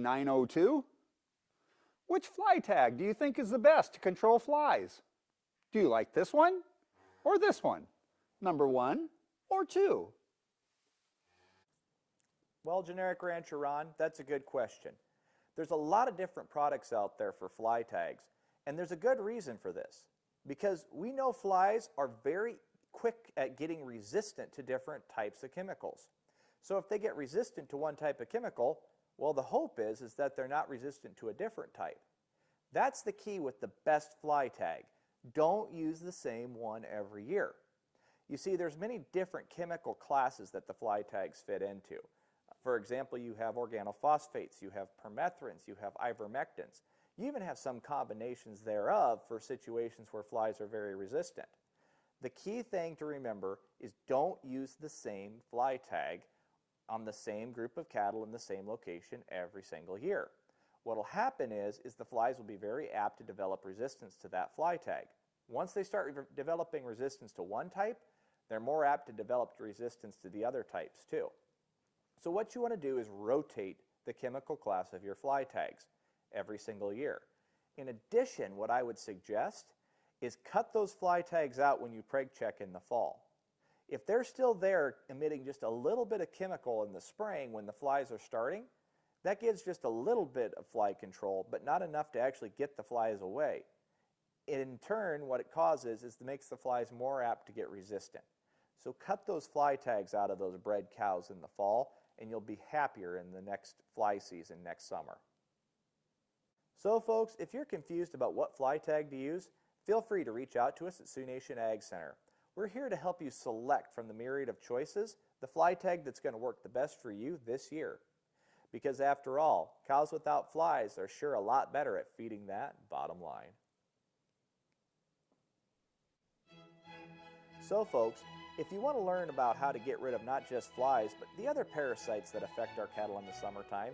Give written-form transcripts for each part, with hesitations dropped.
902. Which fly tag do you think is the best to control flies? Do you like this one or this one? Number 1 or 2? Well, Generic Rancher Ron, that's a good question. There's a lot of different products out there for fly tags, and there's a good reason for this. Because we know flies are very quick at getting resistant to different types of chemicals. So if they get resistant to one type of chemical, well, the hope is that they're not resistant to a different type. That's the key with the best fly tag. Don't use the same one every year. You see, there's many different chemical classes that the fly tags fit into. For example, you have organophosphates, you have permethrins, you have ivermectins. You even have some combinations thereof for situations where flies are very resistant. The key thing to remember is don't use the same fly tag on the same group of cattle in the same location every single year. What will happen is the flies will be very apt to develop resistance to that fly tag. Once they start developing resistance to one type, they're more apt to develop resistance to the other types too. So what you want to do is rotate the chemical class of your fly tags every single year. In addition, what I would suggest is cut those fly tags out when you preg check in the fall. If they're still there emitting just a little bit of chemical in the spring when the flies are starting, that gives just a little bit of fly control, but not enough to actually get the flies away. In turn, what it causes is it makes the flies more apt to get resistant. So cut those fly tags out of those bred cows in the fall, and you'll be happier in the next fly season next summer. So folks, if you're confused about what fly tag to use, feel free to reach out to us at Sioux Nation Ag Center. We're here to help you select from the myriad of choices the fly tag that's going to work the best for you this year. Because after all, cows without flies are sure a lot better at feeding that bottom line. So folks, if you want to learn about how to get rid of not just flies, but the other parasites that affect our cattle in the summertime,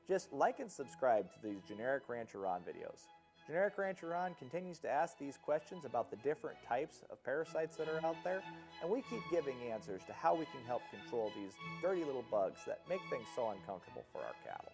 just like and subscribe to these Generic Rancher Ron videos. Generic Rancher Ron continues to ask these questions about the different types of parasites that are out there, and we keep giving answers to how we can help control these dirty little bugs that make things so uncomfortable for our cattle.